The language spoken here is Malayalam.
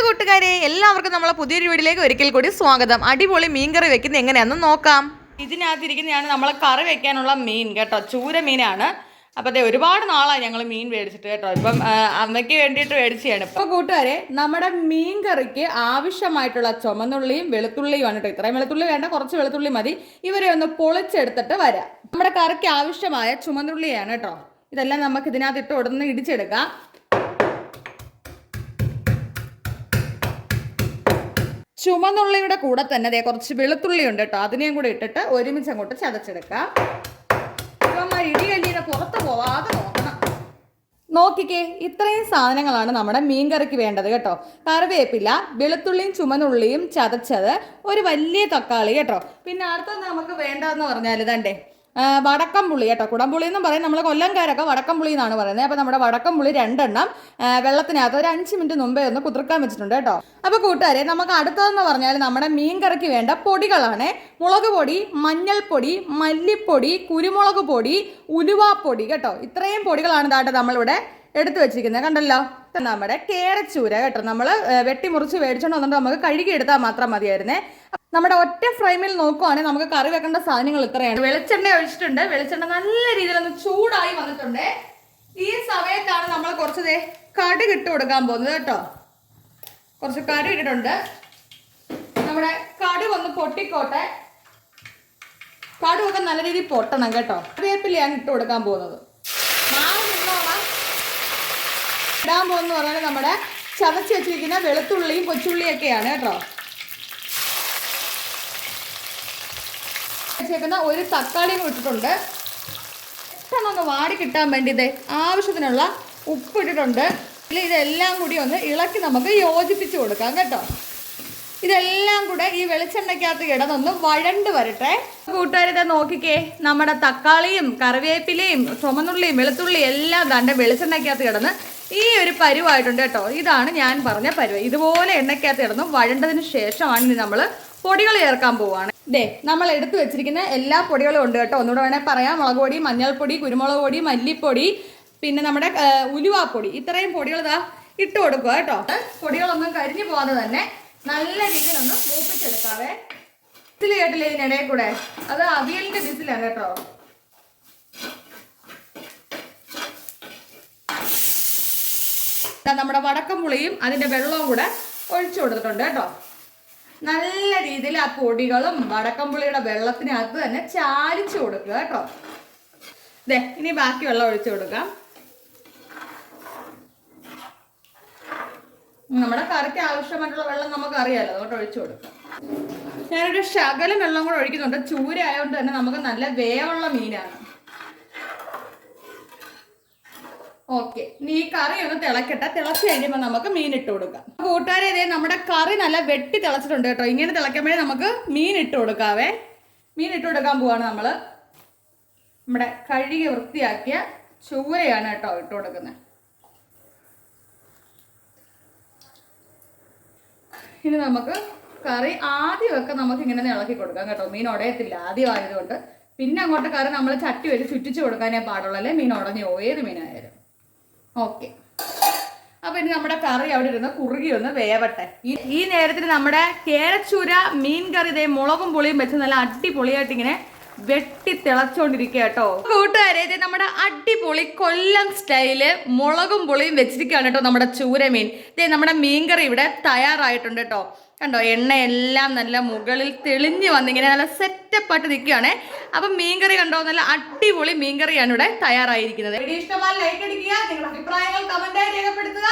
കൂട്ടുകാരെ, എല്ലാവർക്കും നമ്മളെ പുതിയൊരു വീഡിയോയിലേക്ക് ഒരിക്കൽ കൂടി സ്വാഗതം. അടിപൊളി മീൻ കറി വെക്കുന്നത് എങ്ങനെയാണെന്ന് നോക്കാം. ഇതിനകത്തിരിക്കുന്നതാണ് നമ്മളെ കറി വെക്കാനുള്ള മീൻ കേട്ടോ, ചൂര മീനാണ്. അപ്പോൾ അതെ, ഒരുപാട് നാളായി ഞങ്ങൾ മീൻ മേടിച്ചിട്ട് കേട്ടോ. ഇപ്പം അമ്മയ്ക്ക് വേണ്ടിയിട്ട് മേടിച്ചാണ്. ഇപ്പോൾ കൂട്ടുകാരെ, നമ്മുടെ മീൻ കറിക്ക് ആവശ്യമായിട്ടുള്ള ചുമന്നുള്ളിയും വെളുത്തുള്ളിയുമാണ് കേട്ടോ. ഇത്രയും വെളുത്തുള്ളി വേണ്ട, കുറച്ച് വെളുത്തുള്ളി മതി. ഇവരെ ഒന്ന് പൊളിച്ചെടുത്തിട്ട് വരാം. നമ്മുടെ കറിക്ക് ആവശ്യമായ ചുമന്നുള്ളിയാണ് കേട്ടോ. ഇതെല്ലാം നമുക്ക് ഇതിനകത്ത് ഇട്ട് ഉടനെ ഇടിച്ചെടുക്കാം. ചുമന്നുള്ളിയുടെ കൂടെ തന്നെ അതേ കുറച്ച് വെളുത്തുള്ളി ഉണ്ട് കേട്ടോ, അതിനെയും കൂടെ ഇട്ടിട്ട് ഒരുമിച്ച് അങ്ങോട്ട് ചതച്ചെടുക്കാം. ഇടികല്ലിയുടെ പുറത്ത് പോവാതെ നോക്കണം. നോക്കിക്കേ, ഇത്രയും സാധനങ്ങളാണ് നമ്മുടെ മീൻ കറിക്ക് വേണ്ടത് കേട്ടോ. കറിവേപ്പില, വെളുത്തുള്ളിയും ചുമന്നുള്ളിയും ചതച്ചത്, ഒരു വലിയ തക്കാളി കേട്ടോ. പിന്നെ അടുത്തത് നമുക്ക് വേണ്ടതെന്ന് പറഞ്ഞാൽ ഇതണ്ടേ വടക്കംപുളി കേട്ടോ. കുടംപുളി എന്നും പറയും, നമ്മൾ കൊല്ലംകാരൊക്കെ വടക്കംപുളി എന്നാണ് പറയുന്നത്. അപ്പോൾ നമ്മുടെ വടക്കംപുളി 2 എണ്ണം വെള്ളത്തിനകത്ത് ഒരു 5 മിനിറ്റ് മുമ്പേ ഒന്ന് കുതിർക്കാൻ വെച്ചിട്ടുണ്ട് കേട്ടോ. അപ്പോൾ കൂട്ടുകാരെ, നമുക്ക് അടുത്തതെന്ന് പറഞ്ഞാൽ നമ്മുടെ മീൻ കറിക്ക് വേണ്ട പൊടികളാണ്. മുളക് പൊടി, മഞ്ഞൾപ്പൊടി, മല്ലിപ്പൊടി, കുരുമുളക് പൊടി, ഉലുവാപ്പൊടി കേട്ടോ. ഇത്രയും പൊടികളാണ് ഇതായിട്ട് നമ്മളിവിടെ എടുത്തു വെച്ചിരിക്കുന്നത്. കണ്ടല്ലോ, നമ്മുടെ കേരച്ചൂര കേട്ടോ. നമ്മൾ വെട്ടിമുറിച്ച് മേടിച്ചോണ്ട് വന്നിട്ട് നമുക്ക് കഴുകി എടുത്താൽ മാത്രം മതിയായിരുന്നേ. നമ്മുടെ ഒറ്റ ഫ്രെയിമിൽ നോക്കുവാണെങ്കിൽ നമുക്ക് കറി വെക്കേണ്ട സാധനങ്ങൾ ഇത്രയാണ്. വെളിച്ചെണ്ണ ഒഴിച്ചിട്ടുണ്ട്. വെളിച്ചെണ്ണ നല്ല രീതിയിൽ ഒന്ന് ചൂടായി വന്നിട്ടുണ്ട്. ഈ സമയത്താണ് നമ്മൾ കുറച്ച് കടുക് ഇട്ട് കൊടുക്കാൻ പോകുന്നത് കേട്ടോ. കുറച്ച് കടുക് ഇട്ടിട്ടുണ്ട്. നമ്മുടെ കടുക് ഒന്ന് പൊട്ടിക്കോട്ടെ. കടുകൊക്കെ നല്ല രീതിയിൽ പൊട്ടണം കേട്ടോ. കറിവേപ്പിലയാണ് ഇട്ട് കൊടുക്കാൻ പോകുന്നത്. ഇടാൻ പോകുന്ന പറഞ്ഞാൽ നമ്മുടെ ചതച്ച് വെച്ചിരിക്കുന്ന വെളുത്തുള്ളിയും കൊച്ചുള്ളിയൊക്കെയാണ് കേട്ടോ. വെച്ചേക്കുന്ന ഒരു തക്കാളിയും ഇട്ടിട്ടുണ്ട്. പെട്ടെന്നൊന്ന് വാടി കിട്ടാൻ വേണ്ടി ആവശ്യത്തിനുള്ള ഉപ്പ് ഇട്ടിട്ടുണ്ട്. ഇതെല്ലാം കൂടി ഒന്ന് ഇളക്കി നമുക്ക് യോജിപ്പിച്ച് കൊടുക്കാം കേട്ടോ. ഇതെല്ലാം കൂടെ ഈ വെളിച്ചെണ്ണയ്ക്കകത്ത് കിടന്നൊന്ന് വഴണ്ട് വരട്ടെ. കൂട്ടുകാരിത് നോക്കിക്കേ, നമ്മുടെ തക്കാളിയും കറിവേപ്പിലയും ചുമന്നുള്ളിയും വെളുത്തുള്ളിയും എല്ലാം താണ്ട് വെളിച്ചെണ്ണയ്ക്കകത്ത് കിടന്ന് ഈ ഒരു പരുവായിട്ടുണ്ട് കേട്ടോ. ഇതാണ് ഞാൻ പറഞ്ഞ പരുവ്. ഇതുപോലെ എണ്ണയ്ക്കകത്ത് കിടന്ന് വഴണ്ടതിന് ശേഷമാണ് നമ്മൾ പൊടികൾ ചേർക്കാൻ പോവുകയാണ്. നമ്മൾ എടുത്തു വെച്ചിരിക്കുന്ന എല്ലാ പൊടികളും ഉണ്ട് കേട്ടോ. ഒന്നുകൂടെ വേണേൽ പറയാം. മുളക് പൊടി, മഞ്ഞൾപ്പൊടി, കുരുമുളക് പൊടി, മല്ലിപ്പൊടി, പിന്നെ നമ്മുടെ ഉലുവാപ്പൊടി, ഇത്രയും പൊടികൾ ഇതാ ഇട്ട് കൊടുക്കുക കേട്ടോ. പൊടികളൊന്നും കരിഞ്ഞു പോകാതെ തന്നെ നല്ല രീതിയിലൊന്ന് മൂപ്പിച്ചെടുക്കാവേ. വിസിൽ കേട്ടില്ലേ ഇതിനിടയിൽ കൂടെ? അത് അവിയലിന്റെ വിസിലാണ് കേട്ടോ. നമ്മുടെ വടക്കംപുളിയും അതിന്റെ വെള്ളവും കൂടെ ഒഴിച്ചു കൊടുത്തിട്ടുണ്ട് കേട്ടോ. നല്ല രീതിയിൽ ആ പൊടികളും വടക്കംപുളിയുടെ വെള്ളത്തിനകത്ത് തന്നെ ചാലിച്ചു കൊടുക്കുക കേട്ടോ. ഇനി ബാക്കി വെള്ളം ഒഴിച്ചു കൊടുക്കാം. നമ്മുടെ കറിക്ക് ആവശ്യമായിട്ടുള്ള വെള്ളം നമുക്ക് അറിയാലോ, അതുകൊണ്ട് ഒഴിച്ചു കൊടുക്കാം. ഞാനൊരു ശകലം വെള്ളം കൂടെ ഒഴിക്കുന്നുണ്ട്. ചൂര ആയതുകൊണ്ട് തന്നെ നമുക്ക് നല്ല വേവുള്ള മീനാണ്. ഓക്കെ, ഇനി ഈ കറി ഒന്ന് തിളക്കട്ടെ. തിളച്ച് കഴിയുമ്പോൾ നമുക്ക് മീൻ ഇട്ട് കൊടുക്കാം. കൂട്ടുകാരെ, നമ്മുടെ കറി നല്ല വെട്ടി തിളച്ചിട്ടുണ്ട് കേട്ടോ. ഇങ്ങനെ തിളയ്ക്കുമ്പോഴേ നമുക്ക് മീൻ ഇട്ട് കൊടുക്കാവേ. മീൻ ഇട്ട് കൊടുക്കാൻ പോവാണ് നമ്മൾ. നമ്മുടെ കഴുകി വൃത്തിയാക്കിയ ചൂരയാണ് കേട്ടോ ഇട്ട് കൊടുക്കുന്നത്. ഇനി നമുക്ക് കറി ആദ്യമൊക്കെ നമുക്ക് ഇങ്ങനെ ഇളക്കി കൊടുക്കാം കേട്ടോ. മീൻ ഉടയത്തില്ല ആദ്യം ആയതുകൊണ്ട്. പിന്നെ അങ്ങോട്ട് കറി നമ്മൾ ചട്ടി വെച്ച് ചുറ്റിച്ച് കൊടുക്കാനേ പാടുള്ളൂ, അല്ലേ മീൻ ഉടഞ്ഞോ ഏത് മീനായാലും. ഓക്കെ, അപ്പൊ ഇനി നമ്മുടെ കറി അവിടെ ഇരുന്ന് കുറുകി ഒന്ന് വേവട്ടെ. ഈ നേരത്തിന് നമ്മുടെ കേരച്ചൂര മീൻ കറി മുളകും പുളിയും വെച്ച് നല്ല അടിപൊളിയായിട്ട് ഇങ്ങനെ വെട്ടി തിളച്ചോണ്ടിരിക്കുക കേട്ടോ. കൂട്ടുകാരെ, നമ്മുടെ അടിപൊളി കൊല്ലം സ്റ്റൈല് മുളകും പുളിയും വെച്ചിരിക്കുകയാണ് കേട്ടോ നമ്മുടെ ചൂരമീൻ. നമ്മുടെ മീൻകറി ഇവിടെ തയ്യാറായിട്ടുണ്ട് കേട്ടോ. കണ്ടോ, എണ്ണയെല്ലാം നല്ല മുകളിൽ തെളിഞ്ഞ് വന്നിങ്ങനെ നല്ല സെറ്റപ്പായിട്ട് നിൽക്കുകയാണേ. അപ്പം മീൻകറി കണ്ടോ, നല്ല അടിപൊളി മീൻകറിയാണ് ഇവിടെ തയ്യാറായിരിക്കുന്നത്. വീഡിയോ ഇഷ്ടമായി ലൈക്ക് അടിക്കുക, നിങ്ങളുടെ അഭിപ്രായങ്ങൾ കമന്റായി രേഖപ്പെടുത്തുക.